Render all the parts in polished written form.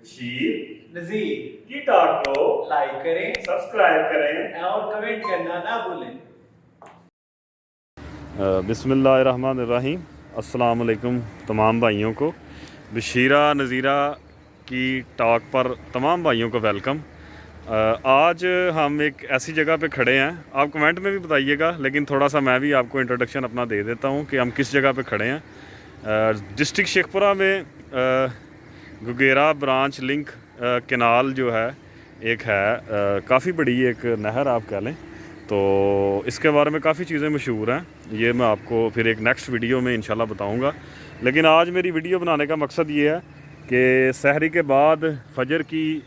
बशीर नज़ीर की टॉक को लाइक करें, सब्सक्राइब करें और कमेंट करना ना भूलें। बिस्मिल्लाहिर्रहमानिर्रहीम। अस्सलाम वालेकुम तमाम भाइयों को। बशीरा नज़ीरा की टॉक पर तमाम भाइयों को वेलकम। आज हम एक ऐसी जगह पे खड़े हैं, आप कमेंट में भी बताइएगा, लेकिन थोड़ा सा मैं भी आपको इंट्रोडक्शन अपना दे देता हूँ कि हम किस जगह पे खड़े हैं। डिस्ट्रिक्ट शेखपुरा में गुगेरा ब्रांच लिंक केनाल जो है एक है, काफ़ी बड़ी एक नहर आप कह लें, तो इसके बारे में काफ़ी चीज़ें मशहूर हैं। ये मैं आपको फिर एक नेक्स्ट वीडियो में इंशाल्लाह बताऊंगा। लेकिन आज मेरी वीडियो बनाने का मकसद ये है कि सहरी के बाद फजर की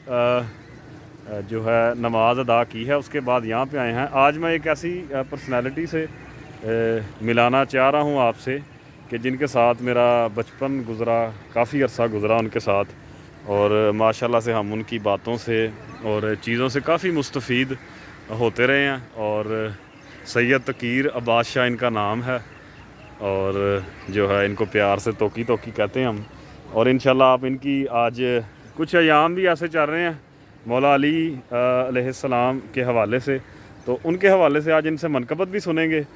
जो है नमाज अदा की है, उसके बाद यहाँ पे आए हैं। आज मैं एक ऐसी पर्सनैलिटी से मिलाना चाह रहा हूँ आपसे कि जिनके साथ मेरा बचपन गुज़रा, काफ़ी अरसा गुज़रा उनके साथ, और माशाल्लाह से हम उनकी बातों से और चीज़ों से काफ़ी मुस्तफ़ीद होते रहे हैं। और सैयद तकीर अब्बास शाह इनका नाम है, और जो है इनको प्यार से तोकी तोकी कहते हैं हम। और इंशाल्लाह आप इनकी आज कुछ अयाम भी ऐसे चल रहे हैं मौला अली अलैहिस्सलाम के हवाले से, तो उनके हवाले से आज इनसे मनकबत भी सुनेंगे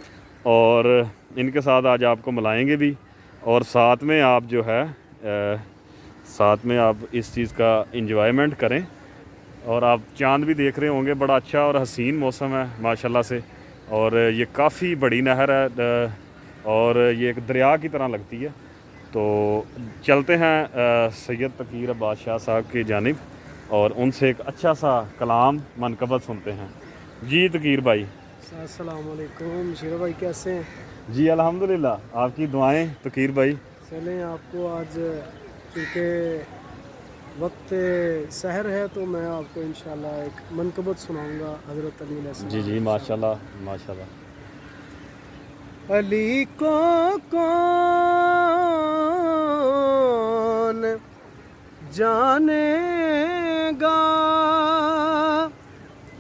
और इनके साथ आज आपको मिलाएंगे भी, और साथ में आप जो है साथ में आप इस चीज़ का इंजॉयमेंट करें। और आप चांद भी देख रहे होंगे, बड़ा अच्छा और हसीन मौसम है माशाल्लाह से। और ये काफ़ी बड़ी नहर है और ये एक दरिया की तरह लगती है। तो चलते हैं सैयद तकीर अब्बास शाह साहब की जानिब और उनसे एक अच्छा सा कलाम मनकबत सुनते हैं। जी तकीर भाई। अस्सलाम वालेकुम। बशीर भाई कैसे हैं? जी अल्हम्दुलिल्लाह, आपकी दुआएं तकीर भाई। चलें, आपको आज क्योंकि वक्त सहर है तो मैं आपको इंशाल्लाह एक मनकबत सुनाऊंगा हज़रत अली अलैहिस्सलाम। जी जी माशाल्लाह माशाल्लाह। अली को कौन जानेगा,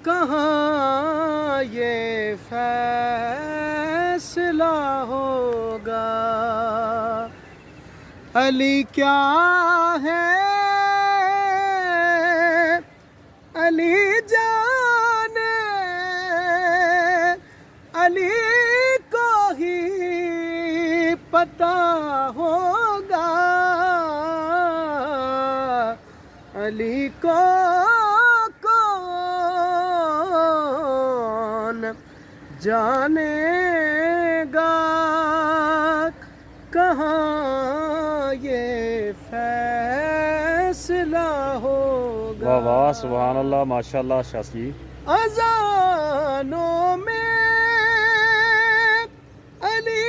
कहाँ ये फैसला होगा। अली क्या है, अली जाने, अली को ही पता होगा। अली को कौन जानेगा, कहाँ ये फैसला होगा। वाह वाह सुभान अल्लाह माशाल्लाह शासी। अज़ानों में अली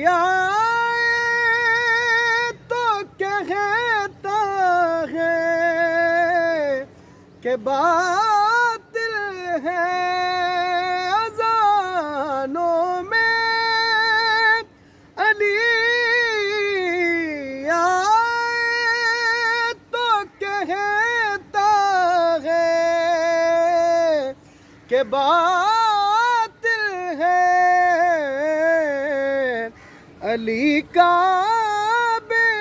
आए तो कहता है कि बातिल है। अज़ानों में अली आए तो कहता है कि बातिल है। अली काबे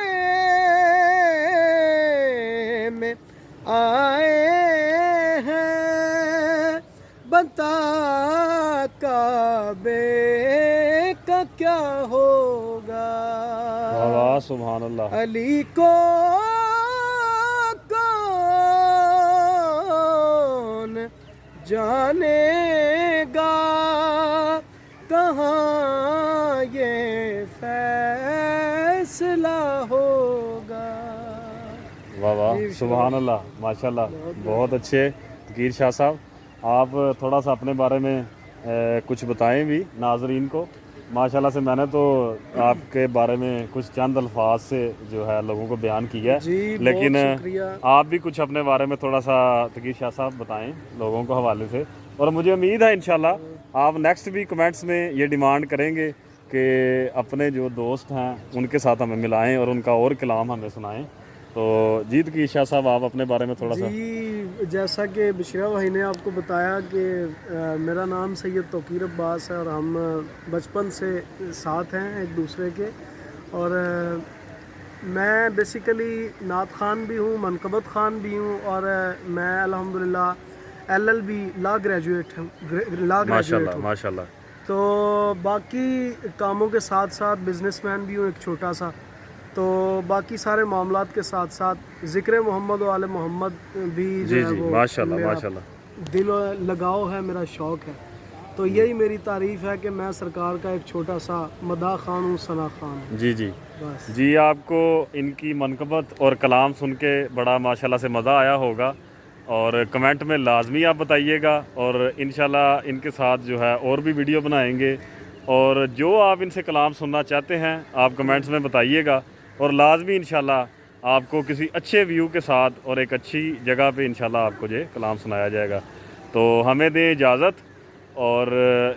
में आए हैं, बता काबे का क्या होगा। वाह वाह सुभान अल्लाह। अली को कौन जानेगा, कहाँ ये फैसला होगा। वाह वाह सुभान अल्लाह माशाल्लाह, बहुत अच्छे तकीर शाह साहब। आप थोड़ा सा अपने बारे में कुछ बताएं भी नाजरीन को। माशाल्लाह से मैंने तो आपके बारे में कुछ चंद अल्फाज से जो है लोगों को बयान किया है, जी, बहुत लेकिन शुक्रिया। आप भी कुछ अपने बारे में थोड़ा सा तकीर शाह साहब बताएं लोगों को हवाले से। और मुझे उम्मीद है इंशाल्लाह आप नेक्स्ट भी कमेंट्स में ये डिमांड करेंगे कि अपने जो दोस्त हैं उनके साथ हमें मिलाएं और उनका और कलाम हमें सुनाएं। तो जीत की शाह साहब आप अपने बारे में थोड़ा सा। जी, जैसा कि बशीरा भाई ने आपको बताया कि मेरा नाम सैयद तौकीर अब्बास है और हम बचपन से साथ हैं एक दूसरे के। और میں بیسیکلی نعت خان بھی ہوں، منقبت خان بھی ہوں، اور میں الحمدللہ LLB لا گریجویٹ ہوں، ماشاء اللہ ماشاء اللہ. تو باقی کاموں کے ساتھ ساتھ بزنس مین بھی ہوں ایک چھوٹا سا. تو باقی سارے معاملات کے ساتھ ساتھ ذکر محمد و آل محمد بھی جی جو ہے جی وہ ماشاء اللہ میرا ماشاء اللہ. دل و لگاؤ ہے، میرا شوق ہے. تو یہی میری تعریف ہے کہ میں سرکار کا ایک چھوٹا سا مداح خان ہوں، ثنا خان ہوں. جی جی بس جی. آپ کو ان کی منقبت اور کلام سن کے بڑا ماشاءاللہ سے مزہ آیا ہوگا، اور کمنٹ میں لازمی آپ بتائیے گا، اور انشاءاللہ ان کے ساتھ جو ہے اور بھی ویڈیو بنائیں گے. اور جو آپ ان سے کلام سننا چاہتے ہیں آپ کمنٹس میں بتائیے گا، اور لازمی انشاءاللہ آپ کو کسی اچھے ویو کے ساتھ اور ایک اچھی جگہ پہ انشاءاللہ آپ کو یہ کلام سنایا جائے گا. تو ہمیں دیں اجازت، اور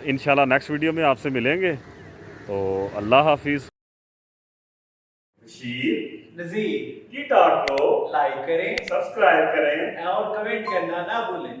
انشاءاللہ نیکسٹ ویڈیو میں آپ سے ملیں گے. تو اللہ حافظ. بشیر نذیر کی ٹاک کو لائک کریں سبسکرائب کریں. اور کمنٹ کرنا نہ بھولیں.